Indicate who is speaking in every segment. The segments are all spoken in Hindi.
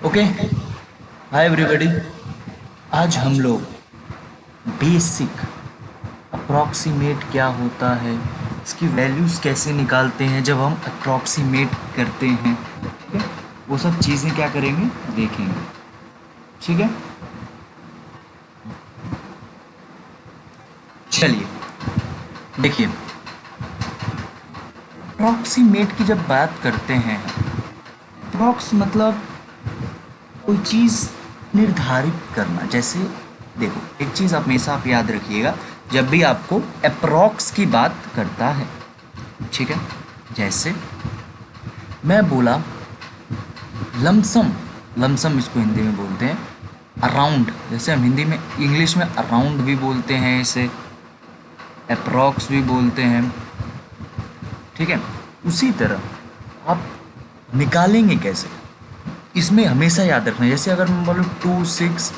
Speaker 1: Okay, hi everybody. आज हम लोग बेसिक अप्रॉक्सीमेट क्या होता है, इसकी वैल्यूज़ कैसे निकालते हैं जब हम अप्रॉक्सीमेट करते हैं, ठीक है, वो सब चीज़ें क्या करेंगे देखेंगे। ठीक है, चलिए देखिए, अप्रॉक्सीमेट की जब बात करते हैं, अप्रॉक्स मतलब कोई चीज़ निर्धारित करना। जैसे देखो, एक चीज़ हमेशा आप याद रखिएगा जब भी आपको अप्रॉक्स की बात करता है, ठीक है। जैसे मैं बोला लमसम, लमसम इसको हिंदी में बोलते हैं अराउंड। जैसे हम हिंदी में, इंग्लिश में अराउंड भी बोलते हैं, इसे अप्रॉक्स भी बोलते हैं, ठीक है। उसी तरह आप निकालेंगे कैसे, इसमें हमेशा याद रखना। जैसे अगर मैं बोलूँ 2 6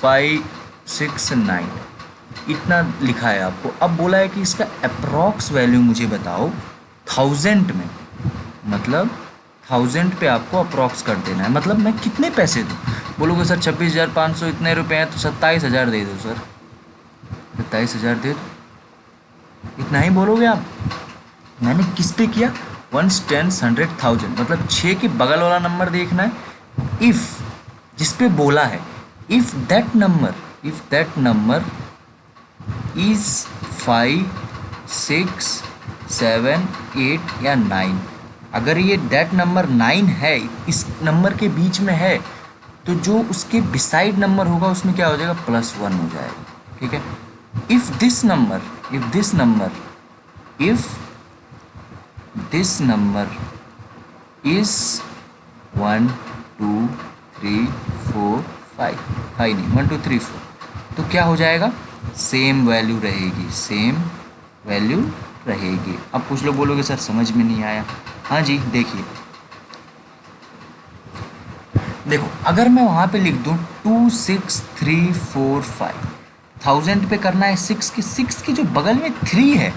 Speaker 1: 5 6 9 इतना लिखा है आपको, अब बोला है कि इसका अप्रॉक्स वैल्यू मुझे बताओ थाउजेंड में, मतलब थाउजेंड पे आपको अप्रॉक्स कर देना है। मतलब मैं कितने पैसे दूँ, बोलोगे सर 26,500 इतने रुपए हैं तो 27,000 दे दो सर, 27,000 दे दो, इतना ही बोलोगे आप। मैंने किस पे किया, वंस टेंस हंड्रेड थाउजेंड, मतलब 6 के बगल वाला नंबर देखना है। इफ़ जिस पे बोला है, इफ़ दैट नंबर इज़ 5 6 7 8 या 9, अगर ये दैट नंबर 9 है, इस नंबर के बीच में है, तो जो उसके बिसाइड नंबर होगा उसमें क्या हो जाएगा, +1 हो जाएगा, ठीक है। If this number if this number is 1 2 3 4 5, 5 नहीं 1 2 3 4, तो क्या हो जाएगा, सेम वैल्यू रहेगी। अब कुछ लोग बोलोगे सर समझ में नहीं आया। हाँ जी, देखिए, देखो अगर मैं वहाँ पे लिख दूँ 2 6 3 4 5, थाउजेंड पे करना है 6 की जो बगल में 3 है,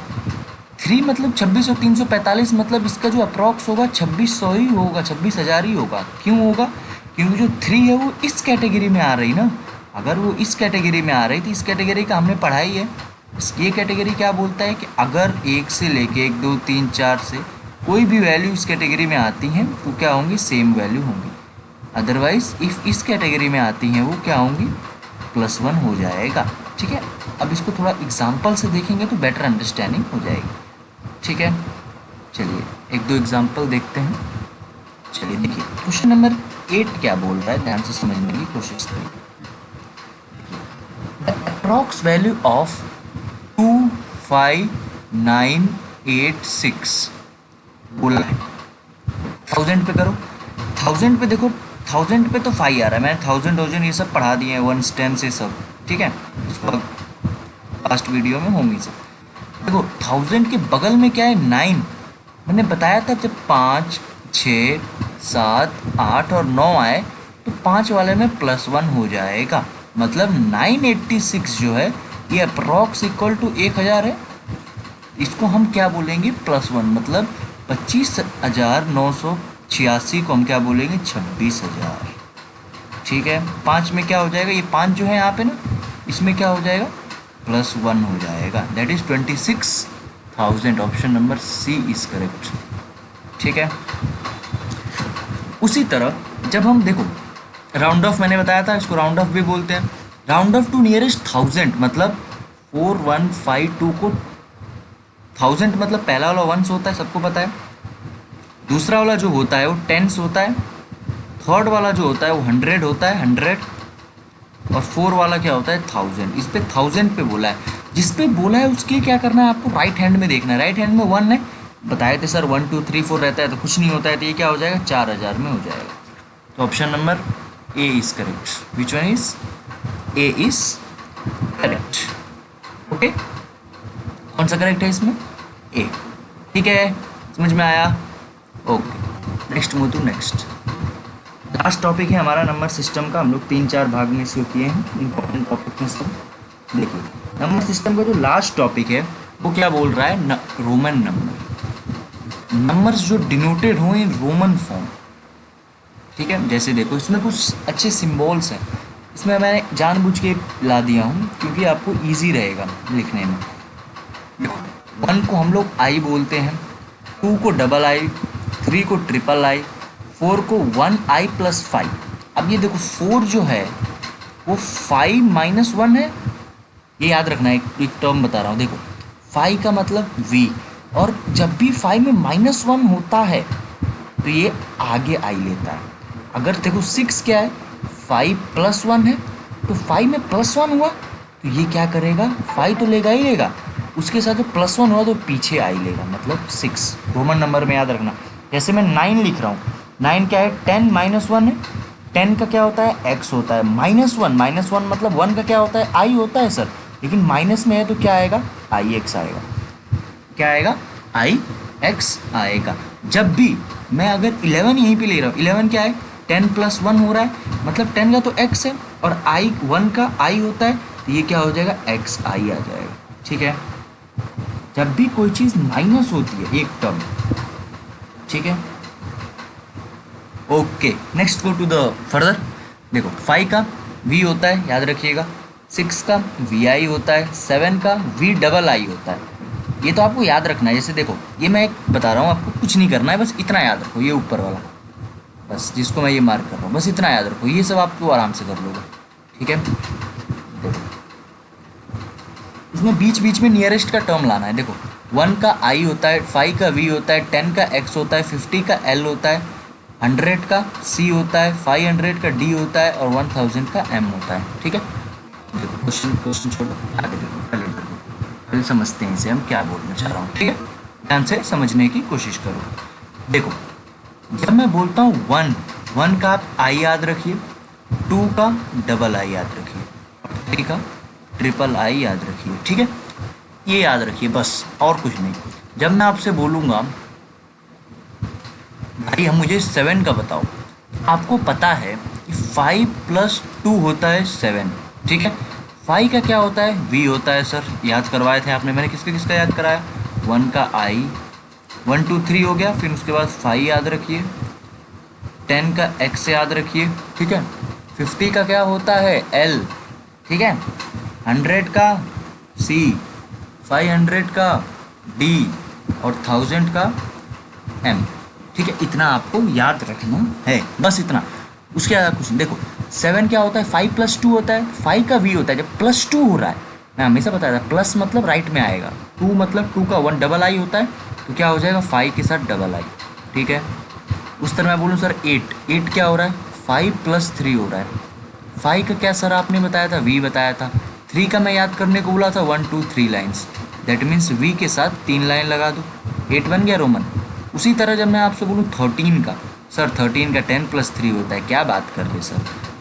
Speaker 1: 3 मतलब 26 और 345, मतलब इसका जो अप्रॉक्स होगा 2600 ही होगा, 26,000 ही होगा। क्यों होगा, क्योंकि जो 3 है वो इस कैटेगरी में आ रही ना। अगर वो इस कैटेगरी में आ रही तो इस कैटेगरी का हमने पढ़ाई है। ये कैटेगरी क्या बोलता है कि अगर 1 से लेके 1 2 3 4 से कोई भी वैल्यू इस कैटेगरी में आती हैं तो क्या होंगी, सेम वैल्यू होंगी। अदरवाइज इफ़ इस कैटेगरी में आती हैं वो क्या होंगी, +1 हो जाएगा, ठीक है। अब इसको थोड़ा एग्जाम्पल से देखेंगे तो बेटर अंडरस्टैंडिंग हो जाएगी, ठीक है। चलिए एक दो एग्जाम्पल देखते हैं। चलिए देखिए, क्वेश्चन नंबर 8 क्या बोल रहा है, ध्यान से समझने की कोशिश करिए। अप्रॉक्स वैल्यू ऑफ 2 5 9 8 6 बोला है, थाउजेंड पे करो। थाउजेंड पे देखो, थाउजेंड पे तो 5 आ रहा है, मैंने थाउजेंड ये सब पढ़ा दिए हैं, 1 10 से सब, ठीक है। इसको लास्ट वीडियो में होंगी सब। देखो थाउजेंड के बगल में क्या है, 9। मैंने बताया था जब 5 6 7 8 और 9 आए तो 5 वाले में +1 हो जाएगा। मतलब 986 जो है ये अप्रॉक्स इक्वल टू 1000 है। इसको हम क्या बोलेंगे, +1, मतलब 25,986 को हम क्या बोलेंगे, 26,000, ठीक है। 5 में क्या हो जाएगा, ये 5 जो है यहाँ पे ना, इसमें क्या हो जाएगा, +1 हो जाएगा, that is 26,000। Option number C is correct, ठीक है। उसी तरह जब हम देखो राउंड ऑफ, मैंने बताया था इसको राउंड ऑफ भी बोलते हैं। राउंड ऑफ टू नियरेस्ट 1000, मतलब 4152 को 1000 मतलब पहला वाला 1s होता है, सबको पता है। दूसरा वाला जो होता है वो 10s होता है। थर्ड वाला जो होता है वो 100 होता है, 100। और 4 वाला क्या होता है, 1000। इस पे 1000 पे बोला है, जिस पे बोला है उसके क्या करना है, आपको राइट हैंड में देखना है। राइट हैंड में 1 है, बताए थे सर 1 2 3 4 रहता है तो कुछ नहीं होता है, तो ये क्या हो जाएगा, 4000 में हो जाएगा। तो option number A is correct. Which one is, A is correct, okay. कौन सा करेक्ट है इसमें, ए, ठीक है, समझ में आया, okay. Next move to next. Last topic है हमारा नंबर सिस्टम का। हम लोग 3-4 भाग में इसको किए हैं, इंपॉर्टेंट टॉपिक में सब। देखिए नंबर सिस्टम का जो लास्ट टॉपिक है वो क्या बोल रहा है, रोमन नंबर, नंबर्स जो डिनोटेड हो इन रोमन फॉर्म, ठीक है। जैसे देखो इसमें कुछ अच्छे सिम्बॉल्स हैं, इसमें मैंने जानबूझ के ला दिया हूँ क्योंकि आपको ईजी रहेगा लिखने में। देखो 1 को हम लोग आई बोलते हैं, 2 को डबल आई, 3 को ट्रिपल आई, 4 को 1i+5। अब ये देखो 4 जो है वो 5 - 1 है, ये याद रखना है। एक टर्म बता रहा हूँ, देखो 5 का मतलब v, और जब भी 5 में -1 होता है तो ये आगे आई लेता है। अगर देखो 6 क्या है, 5+1 है, तो 5 में +1 हुआ तो ये क्या करेगा, 5 तो लेगा ही लेगा, उसके साथ जो +1 हुआ तो पीछे आई लेगा, मतलब 6। रोमन नंबर में याद रखना। जैसे मैं 9 लिख रहा हूँ, 9 क्या है, 10 - 1 है, 10 का क्या होता है, x होता है, -1 मतलब 1 का क्या होता है, i होता है सर, लेकिन माइनस में है तो क्या आएगा, ix आएगा। क्या आएगा, ix आएगा। जब भी मैं अगर 11 यहीं पे ले रहा हूँ, 11 क्या है, 10 + 1 हो रहा है, मतलब 10 का तो x है और i 1 का i होता है, तो ये क्या हो जाएगा, xi आ जाएगा। ठीक है, जब भी कोई चीज़ माइनस होती है एक टर्म, ठीक है। Okay, next go to the further. देखो 5 का v होता है, याद रखिएगा, 6 का vi होता है, 7 का v+i होता है। ये तो आपको याद रखना है। जैसे देखो ये मैं एक बता रहा हूँ आपको, कुछ नहीं करना है, बस इतना याद रखो, ये ऊपर वाला, बस जिसको मैं ये मार्क कर रहा हूँ, बस इतना याद रखो, ये सब आपको आराम से कर लोगे। ठीक है, देखो इसमें बीच बीच में नियरेस्ट का टर्म लाना है। देखो 1 का i होता है, 5 का v होता है, 10 का x होता है, 50 का l होता है, 100 का c होता है, 500 का d होता है और 1000 का m होता है। ठीक है, देखो क्वेश्चन छोड़ो, आगे देखो, पहले समझते हैं इसे हम क्या बोलना चाह रहा हूँ। ठीक है, ध्यान से समझने की कोशिश करो। देखो जब मैं बोलता हूँ 1 का आप i याद रखिए, 2 का ii याद रखिए, 3 का ट्रिपल i याद रखिए। ठीक है, ये याद रखिए बस, और कुछ नहीं। जब मैं आपसे बोलूँगा भाई हम मुझे 7 का बताओ, आपको पता है कि 5 + 2 होता है 7। ठीक है, 5 का क्या होता है, v होता है सर, याद करवाए थे आपने, मैंने किसका किसका याद कराया, 1 का i, 1 2 3 हो गया, फिर उसके बाद 5 याद रखिए, 10 का x याद रखिए। ठीक है, 50 का क्या होता है, l। ठीक है, 100 का c, 500 का d और 1000 का m। ठीक है, इतना आपको याद रखना है, बस इतना, उसके अलावा कुछ नहीं। देखो 7 क्या होता है, 5 + 2 होता है, 5 का v होता है, जब +2 हो रहा है, मैं हमेशा बताया था, प्लस मतलब राइट में आएगा, 2 मतलब 2 का 1 ii होता है, तो क्या हो जाएगा 5 के साथ ii। ठीक है, उस तरह मैं बोलूँ सर 8 क्या हो रहा है, 5 + 3 हो रहा है। 5 का क्या सर आपने बताया था, v बताया था। 3 का मैं याद करने को बोला था, 1 2 3 लाइन्स, दैट मीन्स v के साथ 3 लाइन लगा दो, 8 बन गया रोमन। उसी तरह जब मैं आपसे बोलूँ 13 का, सर 13 का 10 + 3 होता है, क्या बात कर रहे सर,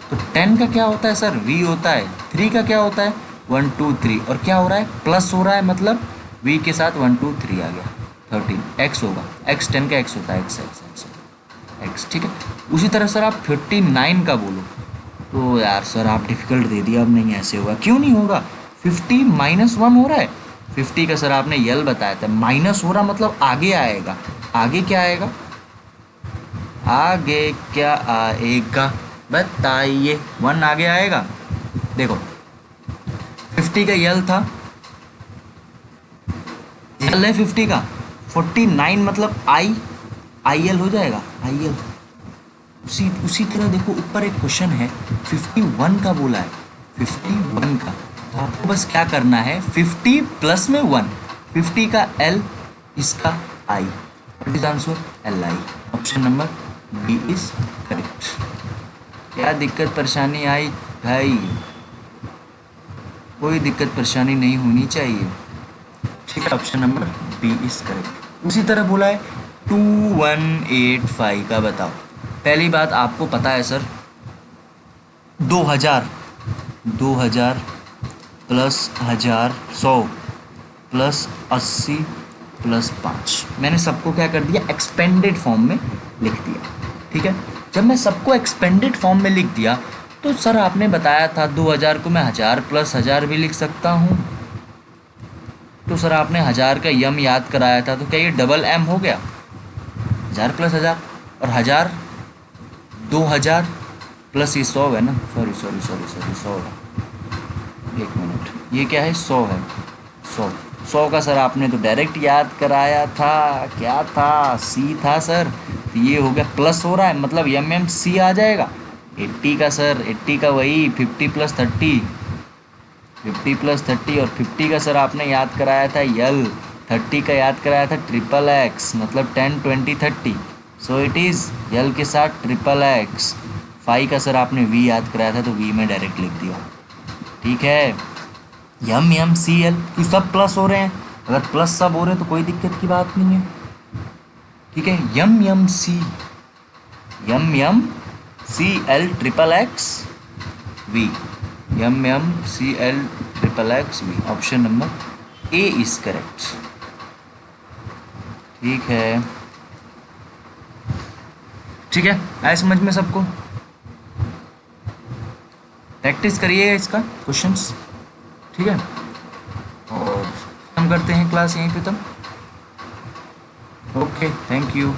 Speaker 1: तो 10 का क्या होता है सर, v होता है, 3 का क्या होता है, 1 2 3, और क्या हो रहा है, प्लस हो रहा है, मतलब v के साथ 1 2 3 आ गया, 13 x होगा, x 10 का x होता है, x। ठीक है, उसी तरह सर आप 59 का बोलो, तो यार सर आप डिफ़िकल्ट दे दिया, अब नहीं ऐसे होगा, क्यों नहीं होगा, 50 - 1 हो रहा है, 50 का सर आपने यल बताया था, माइनस हो रहा मतलब आगे आएगा, आगे क्या आएगा, आगे क्या आएगा बताइए, 1 आगे आएगा। देखो 50 का यल था, यल है 50 का, 49 मतलब आई एल हो जाएगा, आई एल। उसी तरह देखो ऊपर एक क्वेश्चन है, 51 का बोला है, 51 का, तो आपको बस क्या करना है, 50 प्लस में 1, 50 का L, इसका I, what is answer, LI। Option number B is correct. क्या दिक्कत परेशानी आई भाई, कोई दिक्कत परेशानी नहीं होनी चाहिए। ठीक है, option number B is correct. उसी तरह बोला है 2185 का बताओ। पहली बात आपको पता है सर, 2000 प्लस 1000 100 प्लस 80 प्लस 5, मैंने सबको क्या कर दिया, एक्सपेंडेड फॉर्म में लिख दिया। ठीक है, जब मैं सबको एक्सपेंडेड फॉर्म में लिख दिया तो सर आपने बताया था 2000 को मैं 1000 + 1000 भी लिख सकता हूँ, तो सर आपने 1000 का यम याद कराया था, तो क्या ये डबल m हो गया, 1000 + 1000, और 1000 2000 प्लस ये 100 है ना, सॉरी सॉरी सॉरी सॉरी 100 है, एक मिनट, ये क्या है, 100 है, 100, 100 का सर आपने तो डायरेक्ट याद कराया था, क्या था, सी था सर, तो ये हो गया प्लस हो रहा है, मतलब एम एम सी आ जाएगा। 80 का सर, 80 का वही 50 प्लस 30, 50 प्लस 30, और 50 का सर आपने याद कराया था यल, 30 का याद कराया था ट्रिपल एक्स, मतलब 10 20 30, सो इट इज़ यल के साथ ट्रिपल एक्स। 5 का सर आपने वी याद कराया था, तो वी में डायरेक्ट लिख दिया, ठीक है। यम यम सी एल, क्यों सब प्लस हो रहे हैं, अगर प्लस सब हो रहे हैं तो कोई दिक्कत की बात नहीं है, ठीक है। M M C, M M C L triple X V, M M C L triple X V, option number A is correct, ठीक है। ठीक है, आए समझ में सबको, प्रैक्टिस करिएगा इसका क्वेश्चंस, ठीक है। और हम करते हैं क्लास यहीं पे तब, ओके, थैंक यू।